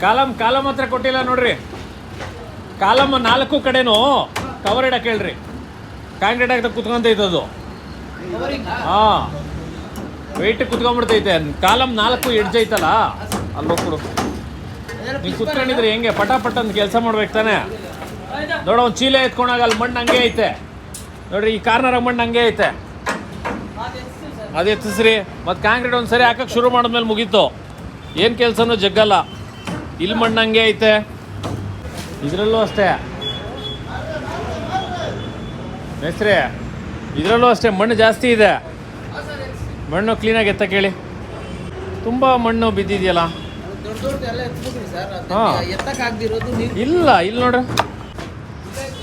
Column ಹತ್ರ ಕೊಟ್ಟಿಲ್ಲ ನೋಡ್ರಿ. ಕಾಲಮ್ 4 ಕಡೆನೂ ಕವರ್ ಇಡಕ್ಕೆ ಹೇಳ್ರಿ. ಕಾಂಕ್ರೀಟ್ ಆಗ್ತಾ ಕುತ್ಕೊಂತೈತೆ ಅದು. ಹಾಂ, ವೆಯ್ಟ್ ಕುತ್ಕೊಂಡ್ಬಿಡ್ತೈತೆ. ಕಾಲಮ್ 4 ಎಡ್ಜ್ ಐತಲ್ಲ, ಅಲ್ಲಿ ಹೋಗ್ಬಿಡು. ನೀವು ಕುತ್ಕೊಂಡಿದ್ರೆ ಹೆಂಗೆ ಪಟ ಅಂತ ಕೆಲಸ ಮಾಡ್ಬೇಕು ತಾನೆ. ನೋಡ, ಒಂದು ಚೀಲ ಎತ್ಕೊಂಡಾಗ ಅಲ್ಲಿ ಮಣ್ಣು ಹಂಗೆ ಐತೆ ನೋಡ್ರಿ. ಈ ಕಾರ್ನರಾಗ ಮಣ್ಣು ಹಂಗೆ ಐತೆ, ಅದು ಎತ್ತಿಸ್ರಿ. ಮತ್ತು ಕಾಂಕ್ರೀಟ್ ಒಂದು ಸರಿ ಹಾಕಕ್ಕೆ ಶುರು ಮಾಡಿದ್ಮೇಲೆ ಮುಗೀತು, ಏನು ಕೆಲಸನೂ ಜಗ್ಗಲ್ಲ. ಇಲ್ಲಿ ಮಣ್ಣು ಹಂಗೆ ಐತೆ, ಇದರಲ್ಲೂ ಅಷ್ಟೇ ಮೇಸ್ತ್ರಿ, ಇದರಲ್ಲೂ ಅಷ್ಟೇ ಮಣ್ಣು ಜಾಸ್ತಿ ಇದೆ. ಮಣ್ಣು ಕ್ಲೀನಾಗಿ ಎತ್ತ ಕೇಳಿ. ತುಂಬ ಮಣ್ಣು ಬಿದ್ದಿದೆಯಲ್ಲ. ಹಾಂ, ಇಲ್ಲ ಇಲ್ಲಿ ನೋಡ್ರಿ,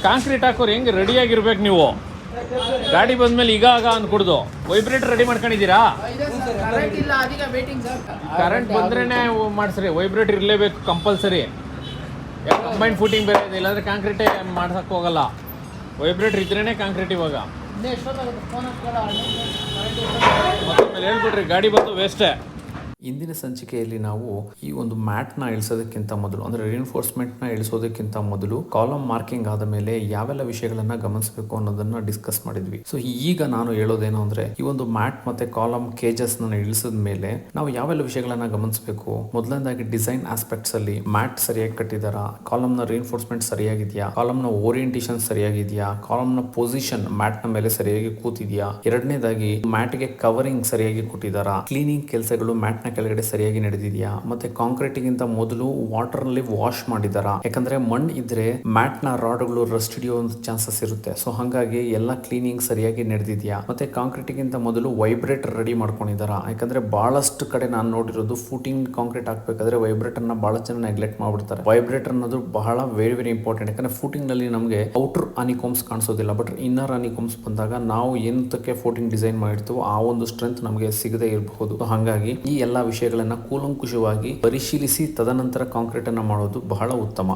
ಕಾಂಕ್ರೀಟ್ ಹಾಕೋರು ಹೆಂಗೆ ರೆಡಿಯಾಗಿರ್ಬೇಕು ನೀವು. ಗಾಡಿ ಬಂದಮೇಲೆ ಈಗ ಅನ್ಕೊಡ್ದು ವೈಬ್ರೇಟರ್ ರೆಡಿ ಮಾಡ್ಕೊಂಡಿದ್ದೀರಾ? ಕರೆಂಟ್ ಬಂದ್ರೇ ಮಾಡಿಸ್ರಿ. ವೈಬ್ರೇಟರ್ ಇರಲೇಬೇಕು ಕಂಪಲ್ಸರಿ. ಕಂಬೈನ್ ಫೂಟಿಂಗ್ ಬೇರೆ ಇದೆ, ಇಲ್ಲಾಂದರೆ ಕಾಂಕ್ರೀಟೇ ಮಾಡ್ಸಕ್ಕೆ ಹೋಗಲ್ಲ. ವೈಬ್ರೇಟರ್ ಇದ್ರೇ ಕಾಂಕ್ರೀಟ್. ಇವಾಗ ಮತ್ತೊಮ್ಮೆ ಹೇಳ್ಬಿಡ್ರಿ, ಗಾಡಿ ಬಂದು ವೇಸ್ಟೇ. ಇಂದಿನ ಸಂಚಿಕೆಯಲ್ಲಿ ನಾವು ಈ ಒಂದು ಮ್ಯಾಟ್ನ ಇಳಿಸೋದಕ್ಕಿಂತ ಮೊದಲು, ಅಂದರೆ ರಿಇನ್ಫೋರ್ಸ್ಮೆಂಟ್ನ ಇಳಿಸೋದಕ್ಕಿಂತ ಮೊದಲು ಕಾಲಮ್ ಮಾರ್ಕಿಂಗ್ ಆದ ಮೇಲೆ ಯಾವೆಲ್ಲ ವಿಷಯಗಳನ್ನ ಗಮನಿಸಬೇಕು ಅನ್ನೋದನ್ನ ಡಿಸ್ಕಸ್ ಮಾಡಿದ್ವಿ. ಸೊ ಈಗ ನಾನು ಹೇಳೋದೇನು ಅಂದ್ರೆ, ಈ ಒಂದು ಮ್ಯಾಟ್ ಮತ್ತೆ ಕಾಲಮ್ ಕೇಜಸ್ ಇಳಿಸಿದ ಮೇಲೆ ನಾವು ಯಾವೆಲ್ಲ ವಿಷಯಗಳನ್ನ ಗಮನಿಸಬೇಕು. ಮೊದಲನೇದಾಗಿ ಡಿಸೈನ್ ಆಸ್ಪೆಕ್ಟ್ಸ್ ಅಲ್ಲಿ ಮ್ಯಾಟ್ ಸರಿಯಾಗಿ ಕಟ್ಟಿದಾರಾ, ಕಾಲಮ್ ನ ರಿಇನ್ಫೋರ್ಸ್ಮೆಂಟ್ ಸರಿಯಾಗಿದೆಯಾ, ಕಾಲಮ್ ನ ಓರಿಯೆಂಟೇಷನ್ ಸರಿಯಾಗಿದೆಯಾ, ಕಾಲಮ್ ನ ಪೊಸಿಷನ್ ಮ್ಯಾಟ್ ನ ಮೇಲೆ ಸರಿಯಾಗಿ ಕೂತಿದೆಯಾ. ಎರಡನೇದಾಗಿ ಮ್ಯಾಟ್ ಗೆ ಕವರಿಂಗ್ ಸರಿಯಾಗಿ ಕೊಟ್ಟಿದ್ದಾರಾ, ಕ್ಲೀನಿಂಗ್ ಕೆಲಸಗಳು ಮ್ಯಾಟ್ ನ ಕೆಳಗಡೆ ಸರಿಯಾಗಿ ನಡೆದಿದೆಯಾ, ಮತ್ತೆ ಕಾಂಕ್ರೀಟ್ ಗಿಂತ ಮೊದಲು ವಾಟರ್ ನಲ್ಲಿ ವಾಶ್ ಮಾಡಿದಾರಾ. ಯಾಕಂದ್ರೆ ಮಣ್ಣು ಇದ್ರೆ ಮ್ಯಾಟ್ ನ ರಾಡ್ಗಳು ರಸ್ಟ್ ಹಿಡಿಯೋ ಒಂದು ಚಾನ್ಸಸ್ ಇರುತ್ತೆ. ಸೊ ಹಾಗಾಗಿ ಎಲ್ಲ ಕ್ಲೀನಿಂಗ್ ಸರಿಯಾಗಿ ನಡೆದಿದೆಯಾ. ಮತ್ತೆ ಕಾಂಕ್ರೀಟ್ ಗಿಂತ ಮೊದಲು ವೈಬ್ರೇಟರ್ ರೆಡಿ ಮಾಡ್ಕೊಂಡಿದಾರಾ. ಯಾಕಂದ್ರೆ ಬಹಳಷ್ಟು ಕಡೆ ನಾನು ನೋಡಿರೋದು ಫೂಟಿಂಗ್ ಕಾಂಕ್ರೀಟ್ ಹಾಕ್ಬೇಕಾದ್ರೆ ವೈಬ್ರೇಟರ್ ನ ಬಹಳ ಜನ ನೆಗ್ಲೆಕ್ಟ್ ಮಾಡ್ಬಿಡ್ತಾರೆ. ವೈಬ್ರೇಟರ್ ಅನ್ನೋದು ಬಹಳ ವೆರಿ ಇಂಪಾರ್ಟೆಂಟ್. ಯಾಕಂದ್ರೆ ಫೂಟಿಂಗ್ ನಲ್ಲಿ ನಮಗೆ ಔಟರ್ ಅನಿಕೋಮ್ಸ್ ಕಾಣಿಸೋದಿಲ್ಲ, ಬಟ್ ಇನ್ನರ್ ಅನಿಕೋಮ್ಸ್ ಬಂದಾಗ ನಾವು ಏನಕ್ಕೆ ಫೂಟಿಂಗ್ ಡಿಸೈನ್ ಮಾಡಿರ್ತೀವೋ ಆ ಒಂದು ಸ್ಟ್ರೆಂತ್ ನಮಗೆ ಸಿಗದೇ ಇರಬಹುದು. ಹಾಗಾಗಿ ಈ ಎಲ್ಲ ವಿಷಯಗಳನ್ನ ಕೂಲಂಕುಷವಾಗಿ ಪರಿಶೀಲಿಸಿ ತದನಂತರ ಕಾಂಕ್ರೀಟ್ ಅನ್ನ ಮಾಡೋದು ಬಹಳ ಉತ್ತಮ.